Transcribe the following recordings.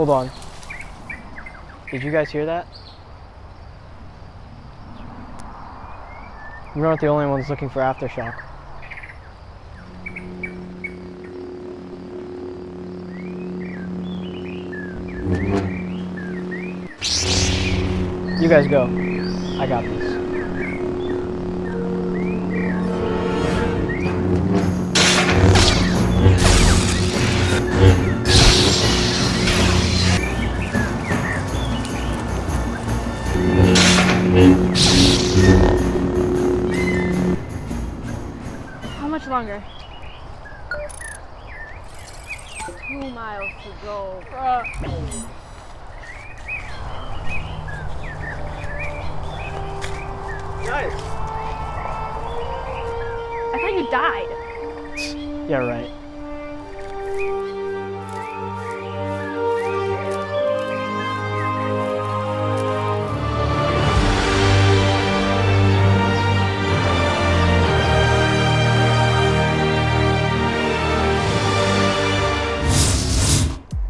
Hold on. Did you guys hear that? We're not the only ones looking for Aftershock. You guys go. I got this. How much longer? 2 miles to go. Guys! I thought you died. Yeah, right.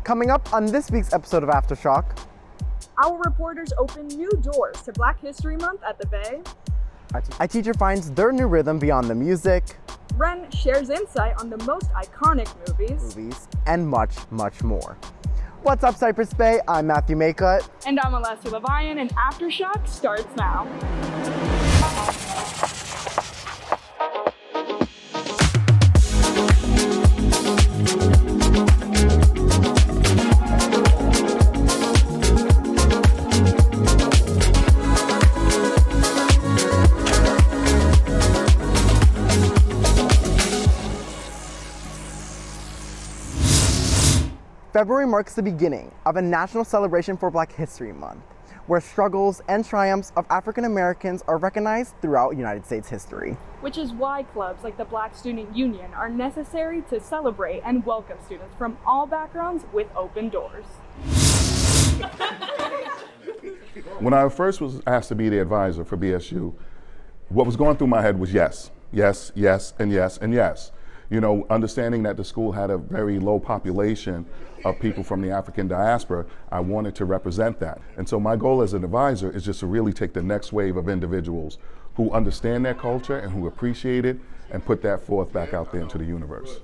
Coming up on this week's episode of Aftershock, our reporters open new doors to Black History Month at the Bay. a teacher finds their new rhythm beyond the music, Ren shares insight on the most iconic movies. and much, much more. What's up, Cypress Bay? I'm Matthew Maycutt. And I'm Alessia Levian, and Aftershock starts now. February marks the beginning of a national celebration for Black History Month, where struggles and triumphs of African Americans are recognized throughout United States history. Which is why clubs like the Black Student Union are necessary to celebrate and welcome students from all backgrounds with open doors. When I first was asked to be the advisor for BSU, what was going through my head was yes, yes, yes, and yes, and yes. You know, understanding that the school had a very low population of people from the African diaspora, I wanted to represent that. And so my goal as an advisor is just to really take the next wave of individuals who understand their culture and who appreciate it and put that forth back out there into the universe.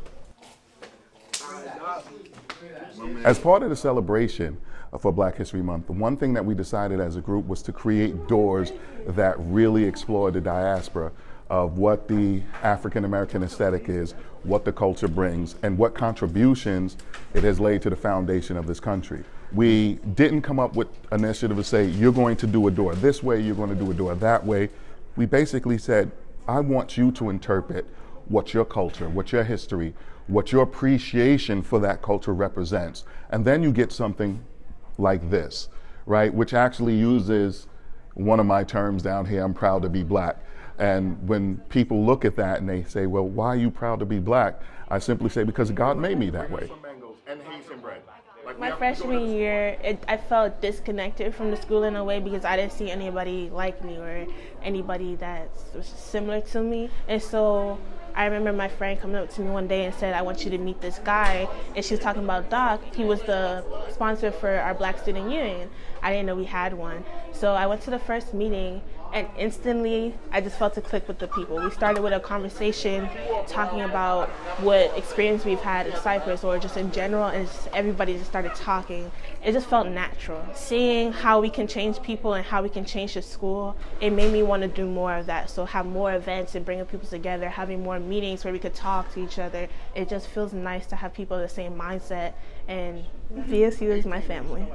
As part of the celebration for Black History Month, the one thing that we decided as a group was to create doors that really explore the diaspora of what the African American aesthetic is, what the culture brings, and what contributions it has laid to the foundation of this country. We didn't come up with an initiative to say, you're going to do a door this way, you're going to do a door that way. We basically said, I want you to interpret what your culture, what your history, what your appreciation for that culture represents. And then you get something like this, right? Which actually uses one of my terms down here, I'm proud to be Black. And when people look at that and they say, well, why are you proud to be Black? I simply say, because God made me that way. My freshman year, I felt disconnected from the school in a way because I didn't see anybody like me or anybody that was similar to me. And so I remember my friend coming up to me one day and said, I want you to meet this guy. And she was talking about Doc. He was the sponsor for our Black Student Union. I didn't know we had one. So I went to the first meeting, and instantly I just felt a click with the people. We started with a conversation talking about what experience we've had at Cypress or just in general, and everybody just started talking. It just felt natural. Seeing how we can change people and how we can change the school, it made me want to do more of that. So have more events and bringing people together, having more meetings where we could talk to each other. It just feels nice to have people of the same mindset, and VSU is my family.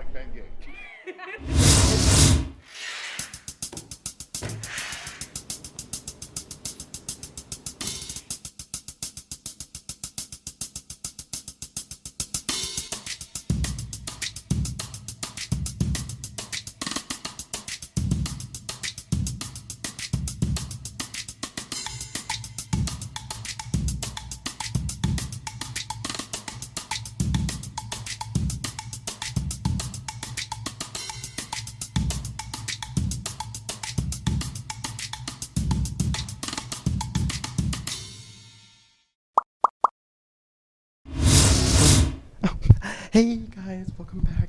Hey guys, welcome back.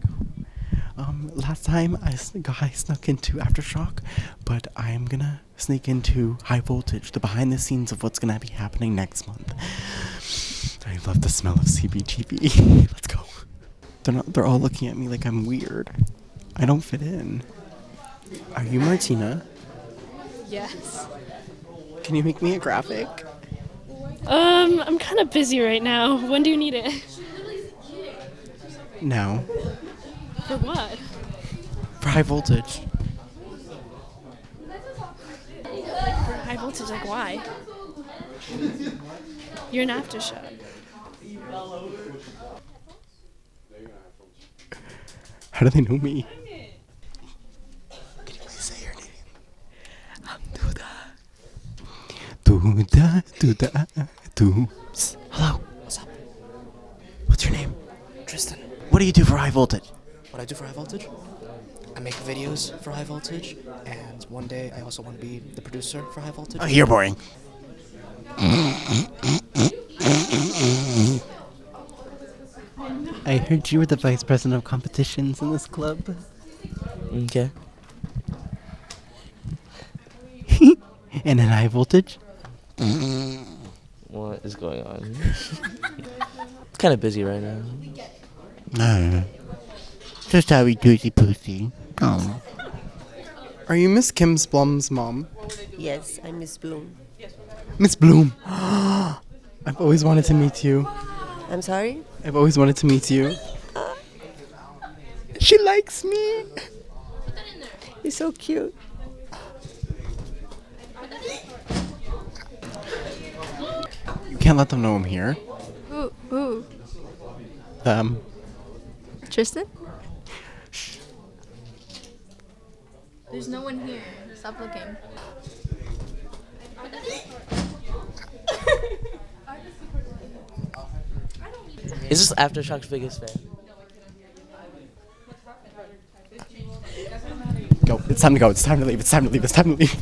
Last time I snuck into Aftershock, but I'm gonna sneak into High Voltage, the behind the scenes of what's gonna be happening next month. I love the smell of CBGB. Let's go. They're all looking at me like I'm weird. I don't fit in. Are you Martina? Yes. Can you make me a graphic? I'm kind of busy right now. When do you need it? No. For what? For High Voltage. For high voltage, like why? You're an Aftershock. How do they know me? Can you please say your name? I'm Duda. Hello. What's up? What's your name? Tristan. What do you do for High Voltage? What I do for High Voltage? I make videos for High Voltage, and one day I also want to be the producer for High Voltage. Oh, you're boring. I heard you were the vice president of competitions in this club. Okay. And in High Voltage? What is going on? It's kind of busy right now. Just how we do pussy. Oh. Are you Miss Kim Blum's mom? Yes, I'm Miss Bloom. Miss Bloom. I've always wanted to meet you. I'm sorry? I've always wanted to meet you. She likes me. You're so cute. You can't let them know I'm here. Who? Them. Tristan? There's no one here. Stop looking. Is this Aftershock's biggest fan? Go. It's time to go. It's time to leave. It's time to leave. It's time to leave.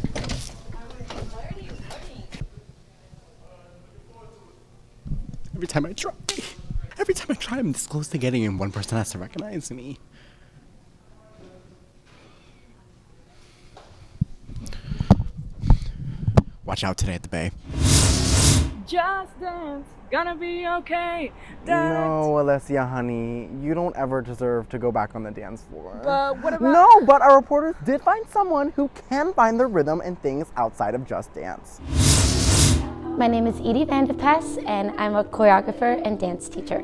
Every time I try, I'm this close to getting in. One person has to recognize me. Watch out today at the Bay. Just dance, gonna be okay. No, Alessia, honey. You don't ever deserve to go back on the dance floor. But what about... No, but our reporters did find someone who can find the rhythm and things outside of just dance. My name is Edie Vandepass, and I'm a choreographer and dance teacher.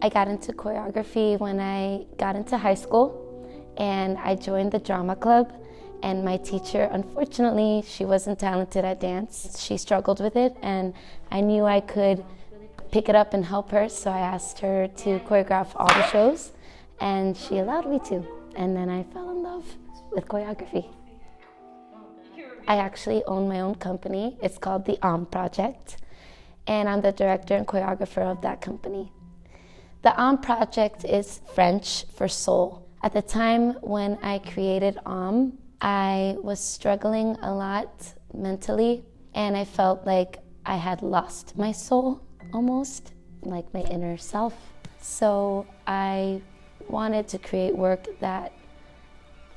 I got into choreography when I got into high school, and I joined the drama club. And my teacher, unfortunately, she wasn't talented at dance. She struggled with it, and I knew I could pick it up and help her, so I asked her to choreograph all the shows, and she allowed me to. And then I fell in love with choreography. I actually own my own company. It's called the Project, and I'm the director and choreographer of that company. The Project is French for soul. At the time when I created I was struggling a lot mentally, and I felt like I had lost my soul almost, like my inner self. So I wanted to create work that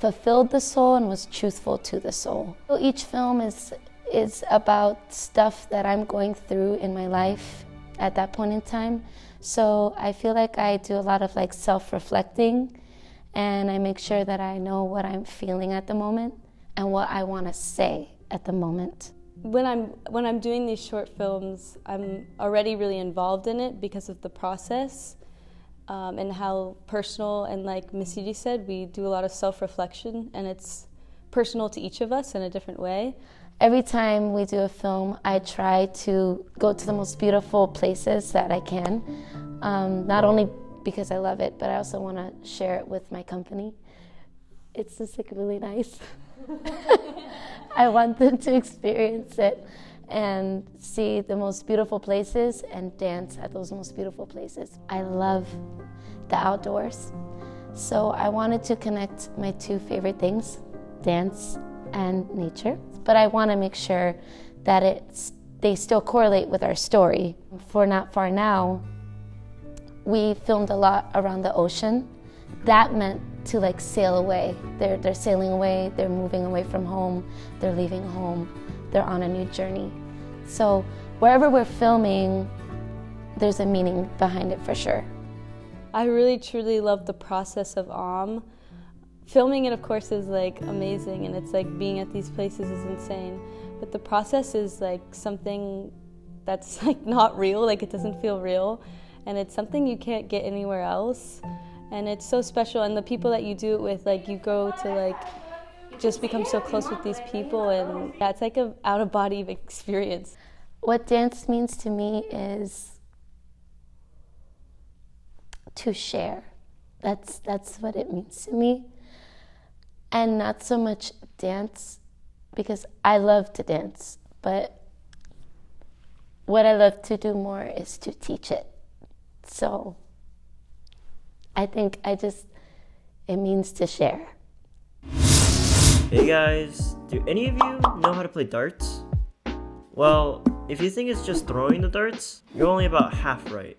fulfilled the soul and was truthful to the soul. So each film is about stuff that I'm going through in my life at that point in time. So I feel like I do a lot of like self-reflecting, and I make sure that I know what I'm feeling at the moment and what I want to say at the moment. When I'm doing these short films, I'm already really involved in it because of the process and how personal, and like Miss Edie said, we do a lot of self-reflection, and it's personal to each of us in a different way. Every time we do a film, I try to go to the most beautiful places that I can, not only because I love it, but I also want to share it with my company. It's just like really nice. I want them to experience it and see the most beautiful places and dance at those most beautiful places. I love the outdoors, so I wanted to connect my two favorite things, dance and nature, but I want to make sure that they still correlate with our story. For Not Far Now, we filmed a lot around the ocean, that meant to like sail away. They're sailing away, they're moving away from home, they're leaving home, they're on a new journey. So wherever we're filming, there's a meaning behind it for sure. I really truly love the process of filming it, of course, is like amazing, and it's like being at these places is insane. But the process is like something that's like not real, like it doesn't feel real, and it's something you can't get anywhere else. And it's so special, and the people that you do it with, like you go to like just become so close with these people, and yeah, it's like an out-of-body experience. What dance means to me is to share. That's what it means to me. And not so much dance, because I love to dance, but what I love to do more is to teach it. So I think it means to share. Hey guys, do any of you know how to play darts? Well, if you think it's just throwing the darts, you're only about half right.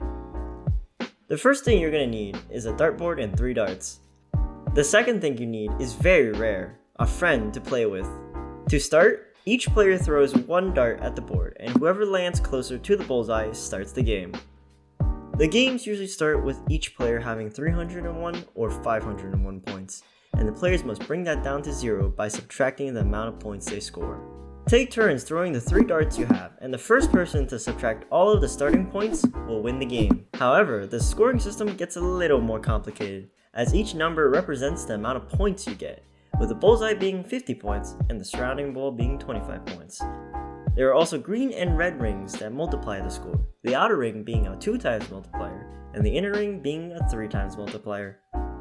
The first thing you're gonna need is a dartboard and 3 darts. The second thing you need is very rare, a friend to play with. To start, each player throws 1 dart at the board, and whoever lands closer to the bullseye starts the game. The games usually start with each player having 301 or 501 points, and the players must bring that down to 0 by subtracting the amount of points they score. Take turns throwing the 3 darts you have, and the first person to subtract all of the starting points will win the game. However, the scoring system gets a little more complicated, as each number represents the amount of points you get, with the bullseye being 50 points and the surrounding ball being 25 points. There are also green and red rings that multiply the score, the outer ring being a 2 times multiplier, and the inner ring being a 3 times multiplier.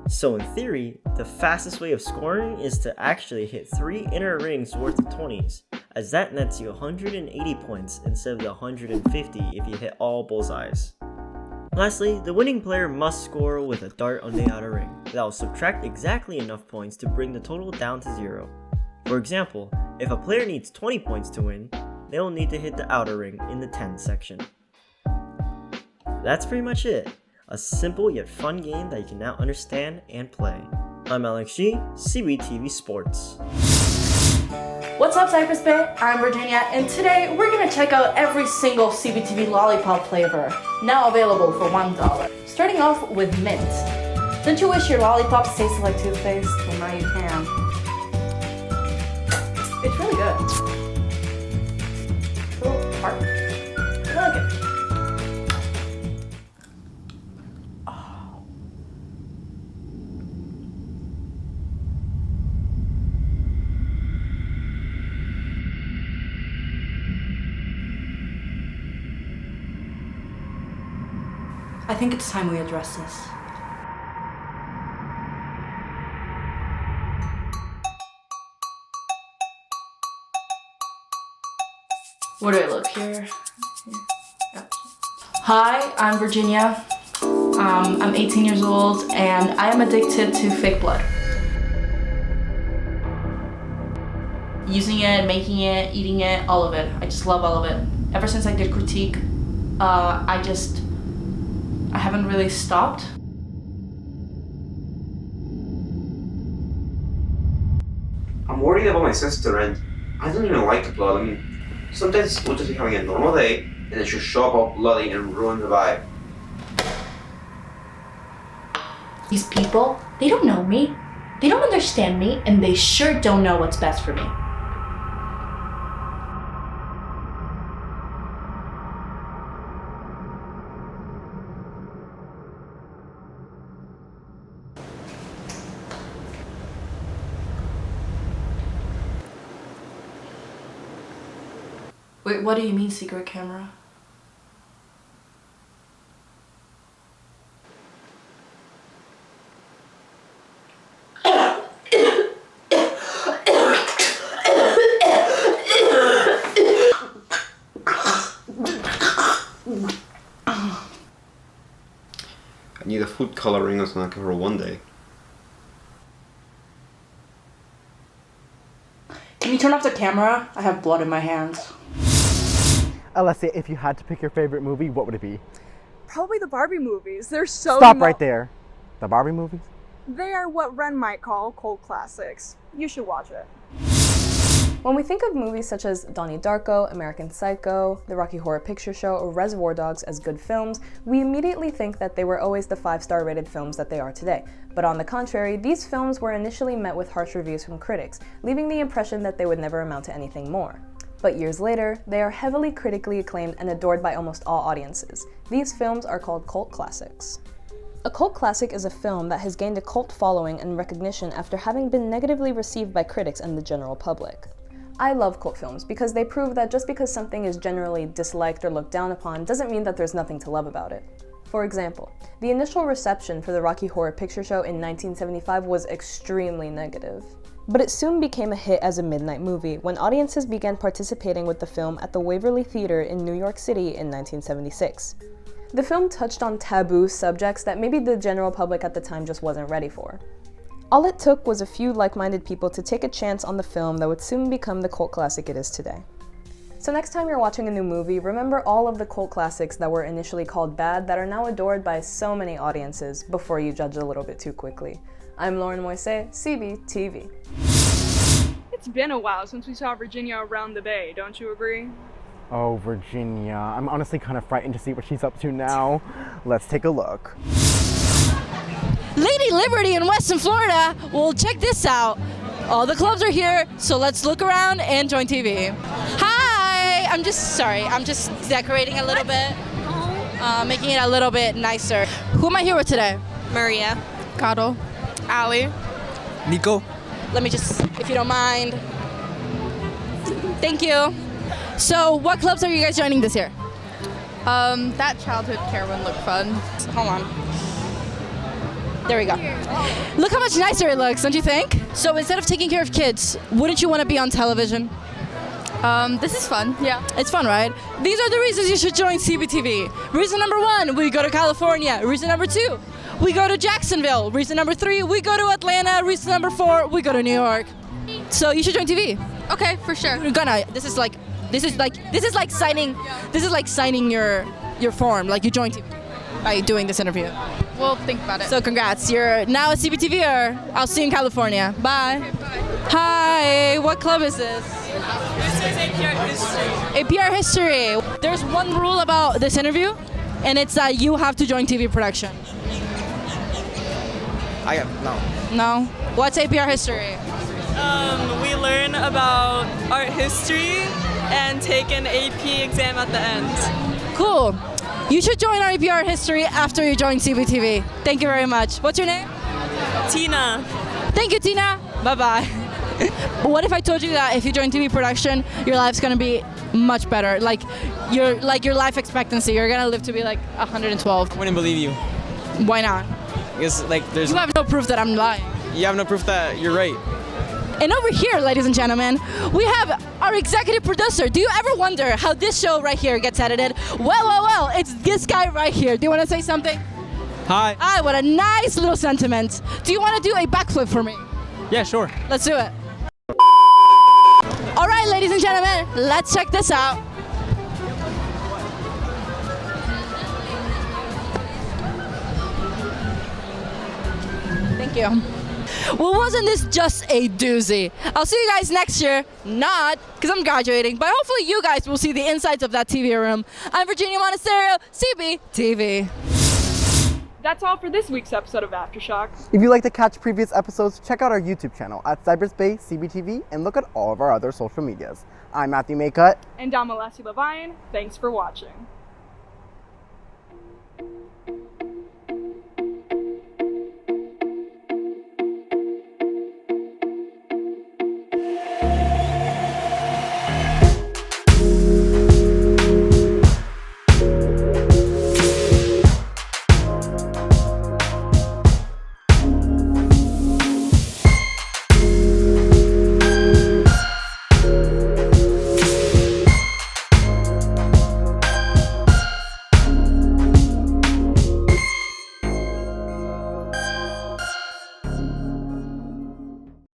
So in theory, the fastest way of scoring is to actually hit 3 inner rings worth of 20s, as that nets you 180 points instead of the 150 if you hit all bullseyes. Lastly, the winning player must score with a dart on the outer ring that will subtract exactly enough points to bring the total down to 0. For example, if a player needs 20 points to win, they will need to hit the outer ring in the 10 section. That's pretty much it. A simple yet fun game that you can now understand and play. I'm Alex G, CBTV Sports. What's up, Cypress Bay? I'm Virginia, and today we're gonna check out every single CBTV Lollipop flavor, now available for $1. Starting off with mint. Don't you wish your lollipops tasted like toothpaste? Well, now you can. It's really good. A little tart. I like it. I think it's time we address this. Where do I look here? Hi, I'm Virginia. I'm 18 years old and I am addicted to fake blood. Using it, making it, eating it, all of it. I just love all of it. Ever since I did critique, I haven't really stopped. I'm worried about my sister and I don't even like the blood. I mean, sometimes we'll just be having a normal day and then she'll show up all bloody and ruin the vibe. These people, they don't know me, they don't understand me, and they sure don't know what's best for me. Wait, what do you mean secret camera? I need a food coloring or something for one day. Can you turn off the camera? I have blood in my hands. Alessia, if you had to pick your favorite movie, what would it be? Probably the Barbie movies. They're so Stop right there. The Barbie movies? They are what Ren might call cult classics. You should watch it. When we think of movies such as Donnie Darko, American Psycho, The Rocky Horror Picture Show, or Reservoir Dogs as good films, we immediately think that they were always the 5-star rated films that they are today. But on the contrary, these films were initially met with harsh reviews from critics, leaving the impression that they would never amount to anything more. But years later, they are heavily critically acclaimed and adored by almost all audiences. These films are called cult classics. A cult classic is a film that has gained a cult following and recognition after having been negatively received by critics and the general public. I love cult films because they prove that just because something is generally disliked or looked down upon doesn't mean that there's nothing to love about it. For example, the initial reception for the Rocky Horror Picture Show in 1975 was extremely negative. But it soon became a hit as a midnight movie when audiences began participating with the film at the Waverly Theater in New York City in 1976. The film touched on taboo subjects that maybe the general public at the time just wasn't ready for. All it took was a few like-minded people to take a chance on the film that would soon become the cult classic it is today. So next time you're watching a new movie, remember all of the cult classics that were initially called bad that are now adored by so many audiences before you judge a little bit too quickly. I'm Lauren Moise, CBTV. It's been a while since we saw Virginia around the bay, don't you agree? Oh, Virginia. I'm honestly kind of frightened to see what she's up to now. Let's take a look. Lady Liberty in Western Florida. Well, check this out. All the clubs are here, so let's look around and join TV. Hi! I'm just decorating a little bit, making it a little bit nicer. Who am I here with today? Maria. Cado. Ali. Nico. Let me just, if you don't mind. Thank you. So, what clubs are you guys joining this year? That childhood care one looked fun. Hold on. There we go. Look how much nicer it looks, don't you think? So instead of taking care of kids, wouldn't you want to be on television? This is fun, yeah. It's fun, right? These are the reasons you should join CBTV. Reason number 1, we go to California. Reason number 2, we go to Jacksonville. Reason number 3, we go to Atlanta. Reason number 4, we go to New York. So you should join TV. Okay, for sure. You're gonna. This is like signing your form. Like you join TV by doing this interview. We'll think about it. So congrats, you're now a CBTVer. I'll see you in California. Bye. Okay, bye. Hi, what club is this? This is APR History. APR History. There's one rule about this interview, and it's that you have to join TV production. No. What's APR History? We learn about art history and take an AP exam at the end. Cool. You should join our APR History after you join CBTV. Thank you very much. What's your name? Tina. Thank you, Tina. Bye-bye. What if I told you that if you join TV production, your life's gonna be much better? Like your life expectancy, you're gonna live to be like 112. I wouldn't believe you. Why not? Because You have no proof that I'm lying. You have no proof that you're right. And over here, ladies and gentlemen, we have our executive producer. Do you ever wonder how this show right here gets edited? Well, it's this guy right here. Do you want to say something? Hi. Hi, what a nice little sentiment. Do you want to do a backflip for me? Yeah, sure. Let's do it. All right, ladies and gentlemen, let's check this out. Thank you. Well, wasn't this just a doozy? I'll see you guys next year. Not, because I'm graduating, but hopefully you guys will see the insides of that TV room. I'm Virginia Monasterio, CBTV. That's all for this week's episode of Aftershock. If you'd like to catch previous episodes, check out our YouTube channel at Cypress Bay CBTV and look at all of our other social medias. I'm Matthew Maycutt. And I'm Alessia Levine. Thanks for watching.